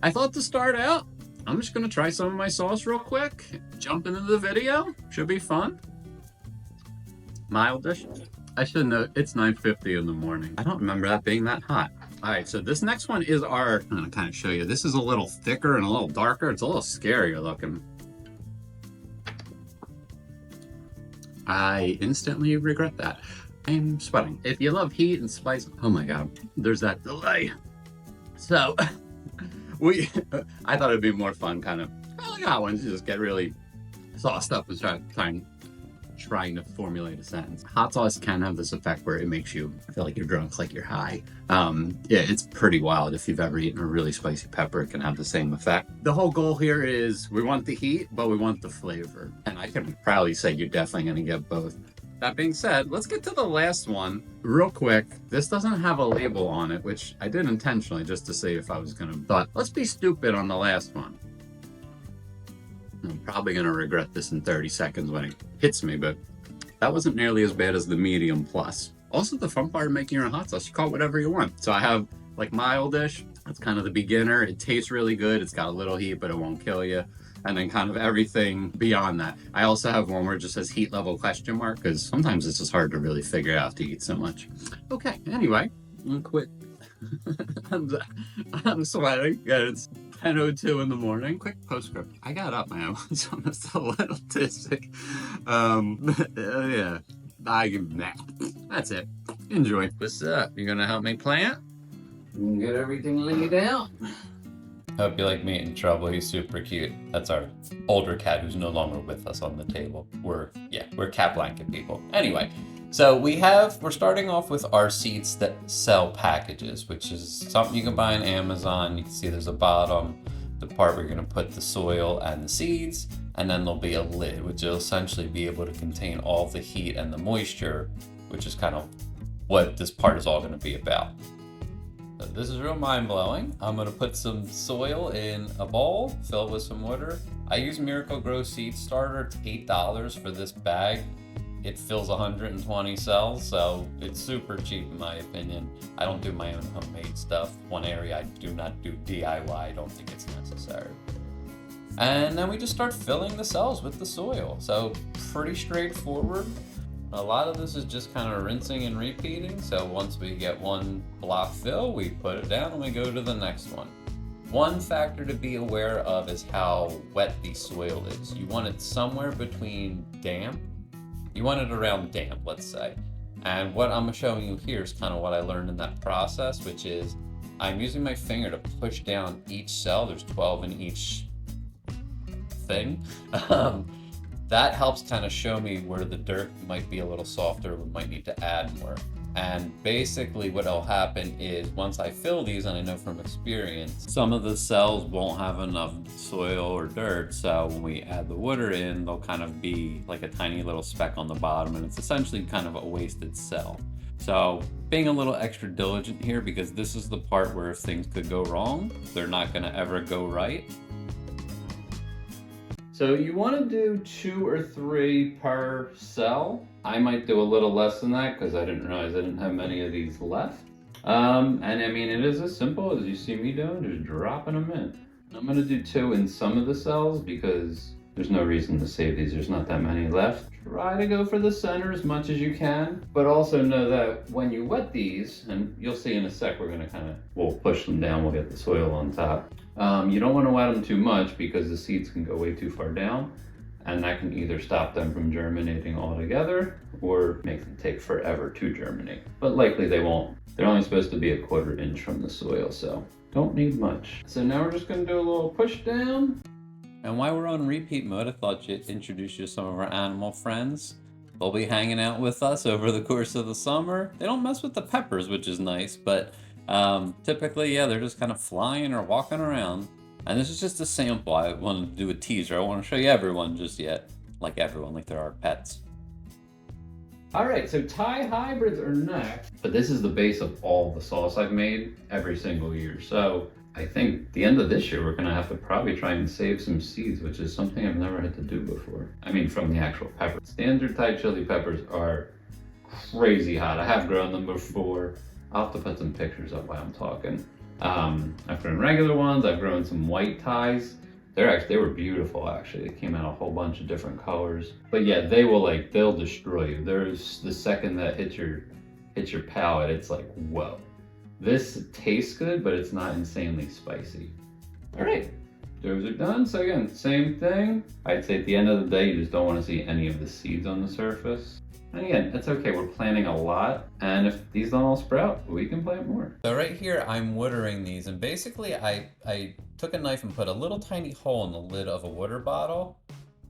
I thought to start out, I'm just gonna try some of my sauce real quick, jump into the video, should be fun. Mildish. I should know, it's 9:50 in the morning. I don't remember that being that hot. All right, so this next one is I'm gonna kind of show you. This is a little thicker and a little darker. It's a little scarier looking. I instantly regret that. I'm sweating. If you love heat and spice, oh my God, there's that delay. So, I thought it'd be more fun, kind of, like hot ones, just get really sauced up and trying to formulate a sentence. Hot sauce can have this effect where it makes you feel like you're drunk, like you're high. Yeah, it's pretty wild. If you've ever eaten a really spicy pepper, it can have the same effect. The whole goal here is we want the heat, but we want the flavor. And I can proudly say you're definitely gonna get both. That being said, let's get to the last one real quick. This doesn't have a label on it, which I did intentionally just to see if I was gonna, but let's be stupid on the last one. I'm probably gonna regret this in 30 seconds when it hits me, but that wasn't nearly as bad as the medium plus. Also, the fun part of making your own hot sauce, you call it whatever you want. So I have like mildish, that's kind of the beginner. It tastes really good. It's got a little heat, but it won't kill you. And then kind of everything beyond that. I also have one where it just says heat level question mark, because sometimes it's just hard to really figure out to eat so much. Okay, anyway, I'm gonna quit. I'm sweating. Yeah, it's 10:02 in the morning. Quick postscript. I got up, man. So I'm just a little dizzy. Yeah. That's it. Enjoy. What's up? You gonna help me plant? Get everything laid out. Hope you like me in trouble. He's super cute. That's our older cat who's no longer with us on the table. We're cat blanket people. Anyway, so we're starting off with our seeds that sell packages, which is something you can buy on Amazon. You can see there's a bottom, the part where you're gonna put the soil and the seeds, and then there'll be a lid, which will essentially be able to contain all the heat and the moisture, which is kind of what this part is all gonna be about. So this is real mind-blowing. I'm gonna put some soil in a bowl, fill it with some water. I use Miracle-Gro Seed Starter. It's $8 for this bag. It fills 120 cells, so it's super cheap in my opinion. I don't do my own homemade stuff. One area I do not do DIY. I don't think it's necessary. And then we just start filling the cells with the soil. So pretty straightforward. A lot of this is just kind of rinsing and repeating. So once we get one block fill, we put it down and we go to the next one. One factor to be aware of is how wet the soil is. You want it somewhere between damp. You want it around damp, let's say. And what I'm showing you here is kind of what I learned in that process, which is I'm using my finger to push down each cell. There's 12 in each thing. That helps kind of show me where the dirt might be a little softer, we might need to add more. And basically what'll happen is once I fill these, and I know from experience, some of the cells won't have enough soil or dirt, so when we add the water in, they'll kind of be like a tiny little speck on the bottom, and it's essentially kind of a wasted cell. So being a little extra diligent here, because this is the part where if things could go wrong, they're not gonna ever go right. So you want to do 2 or 3 per cell. I might do a little less than that because I didn't realize I didn't have many of these left. And I mean, it is as simple as you see me doing, just dropping them in. I'm going to do 2 in some of the cells because there's no reason to save these. There's not that many left. Try to go for the center as much as you can, but also know that when you wet these, and you'll see in a sec, we're going to we'll push them down, we'll get the soil on top. You don't want to wet them too much because the seeds can go way too far down, and that can either stop them from germinating altogether or make them take forever to germinate. But likely they won't. They're only supposed to be a 1/4 inch from the soil, so don't need much. So now we're just going to do a little push down. And while we're on repeat mode, I thought I'd introduce you to some of our animal friends. They'll be hanging out with us over the course of the summer. They don't mess with the peppers, which is nice, but typically, yeah, they're just kind of flying or walking around. And this is just a sample. I wanted to do a teaser. I want to show you everyone just yet. Like everyone, like they're our pets. All right, so Thai hybrids are next. But this is the base of all the sauce I've made every single year. So I think the end of this year, we're gonna have to probably try and save some seeds, which is something I've never had to do before. I mean, from the actual pepper. Standard Thai chili peppers are crazy hot. I have grown them before. I'll have to put some pictures up while I'm talking. I've grown regular ones. I've grown some white ties. They were beautiful actually. They came out a whole bunch of different colors. But yeah, they'll destroy you. There's the second that hits your palate, it's like, whoa. This tastes good, but it's not insanely spicy. All right, those are done. So again, same thing. I'd say at the end of the day, you just don't want to see any of the seeds on the surface. And again, it's okay, we're planting a lot, and if these don't all sprout, we can plant more. So right here, I'm watering these, and basically I took a knife and put a little tiny hole in the lid of a water bottle,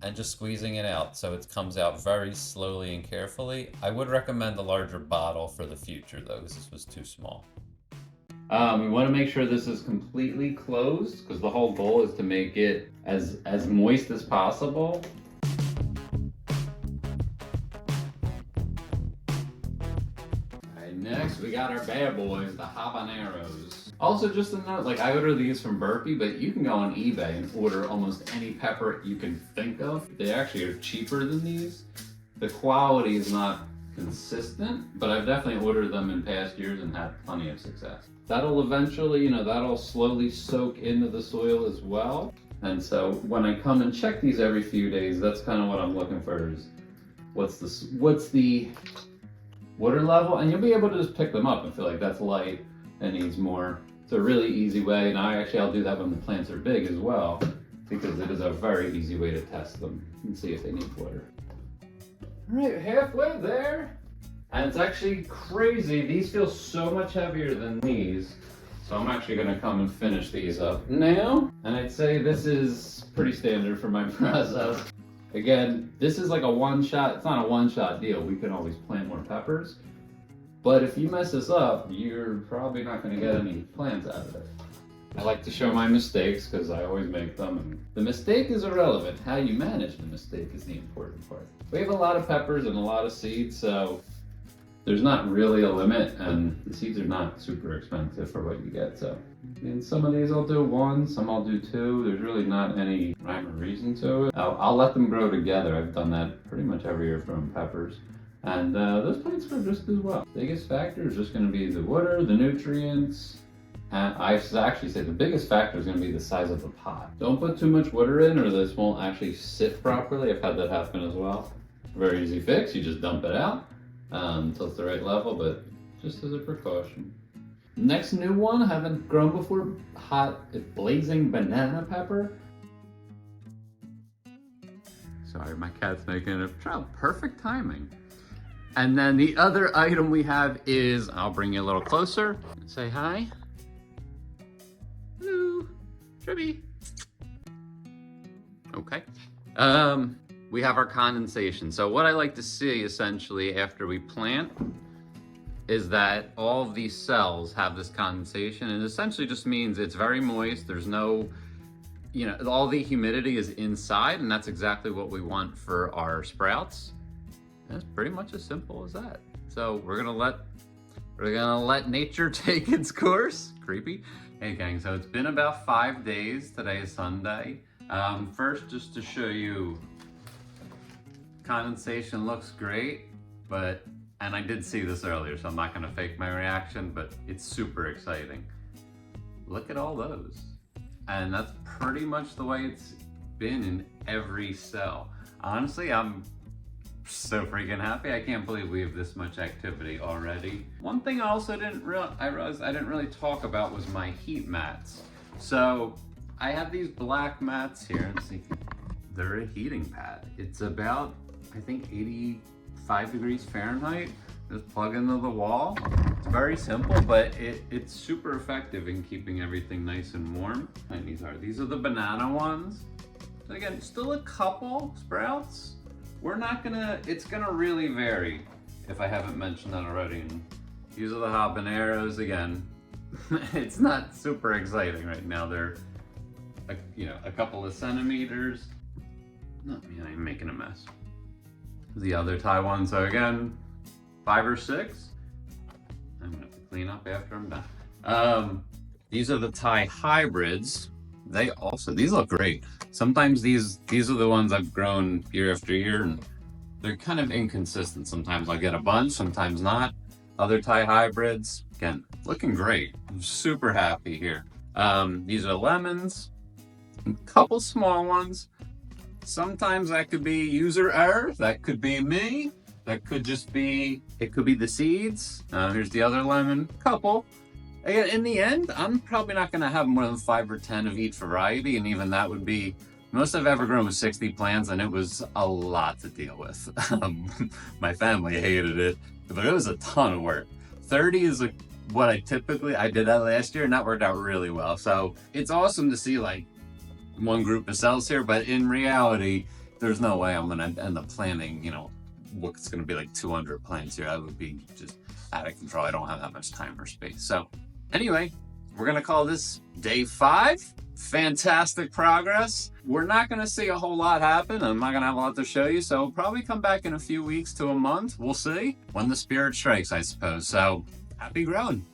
and just squeezing it out so it comes out very slowly and carefully. I would recommend a larger bottle for the future though, because this was too small. We want to make sure this is completely closed, because the whole goal is to make it as moist as possible. Next, we got our bad boys, the habaneros. Also, just a note, like I order these from Burpee, but you can go on eBay and order almost any pepper you can think of. They actually are cheaper than these. The quality is not consistent, but I've definitely ordered them in past years and had plenty of success. That'll eventually, that'll slowly soak into the soil as well. And so when I come and check these every few days, that's kind of what I'm looking for is what's the water level, and you'll be able to just pick them up and feel like that's light and needs more. It's a really easy way, and I'll do that when the plants are big as well, because it is a very easy way to test them and see if they need water. All right, halfway there, and it's actually crazy. These feel so much heavier than these, so I'm actually gonna come and finish these up now, and I'd say this is pretty standard for my process. Again, this is like a one-shot, it's not a one-shot deal. We can always plant more peppers. But if you mess this up, you're probably not gonna get any plants out of it. I like to show my mistakes because I always make them. And the mistake is irrelevant. How you manage the mistake is the important part. We have a lot of peppers and a lot of seeds, so there's not really a limit, and the seeds are not super expensive for what you get. So, and some of these I'll do one, some I'll do two. There's really not any rhyme or reason to it. I'll let them grow together. I've done that pretty much every year from peppers. And those plants grow just as well. Biggest factor is just gonna be the water, the nutrients. And I actually say the biggest factor is gonna be the size of the pot. Don't put too much water in or this won't actually sit properly. I've had that happen as well. Very easy fix, you just dump it out until it's the right level, but just as a precaution. Next new one, haven't grown before, hot blazing banana pepper. Sorry, my cat's making a trial. Perfect timing. And then the other item we have is, I'll bring you a little closer. Say hi. Hello, Tribby. Okay. We have our condensation. So what I like to see essentially after we plant is that all of these cells have this condensation, and it essentially just means it's very moist. There's no, all the humidity is inside, and that's exactly what we want for our sprouts. And it's pretty much as simple as that. So we're gonna let nature take its course. Creepy. Hey gang, so it's been about 5 days. Today is Sunday. First, just to show you, condensation looks great, and I did see this earlier, so I'm not gonna fake my reaction, but it's super exciting. Look at all those. And that's pretty much the way it's been in every cell. Honestly, I'm so freaking happy. I can't believe we have this much activity already. One thing I also I realized I didn't really talk about was my heat mats. So I have these black mats here, and see, they're a heating pad. It's about, I think, 85 degrees Fahrenheit. Just plug into the wall. It's very simple, but it's super effective in keeping everything nice and warm. And these are the banana ones. So again, still a couple sprouts. It's gonna really vary if I haven't mentioned that already. And these are the habaneros again. It's not super exciting right now. They're, a couple of centimeters. Oh man, I'm making a mess. The other Taiwan, so again, 5 or 6. I'm gonna have to clean up after I'm done. These are the Thai hybrids. These look great. Sometimes these are the ones I've grown year after year, and they're kind of inconsistent. Sometimes I'll get a bunch, sometimes not. Other Thai hybrids, looking great. I'm super happy here. These are lemons, a couple small ones. Sometimes that could be user error. That could be me. That could just be, it could be the seeds. Here's the other lemon, couple. Again, in the end, I'm probably not gonna have more than 5 or 10 of each variety, and even that would be, most I've ever grown was 60 plants, and it was a lot to deal with. My family hated it, but it was a ton of work. 30 is what I did that last year, and that worked out really well. So it's awesome to see like one group of cells here, but in reality, there's no way I'm gonna end up planting, what's gonna be like 200 plants here. I would be just out of control. I don't have that much time or space. So anyway, we're gonna call this day 5. Fantastic progress. We're not gonna see a whole lot happen. I'm not gonna have a lot to show you, so we'll probably come back in a few weeks to a month. We'll see when the spirit strikes, I suppose. So happy growing.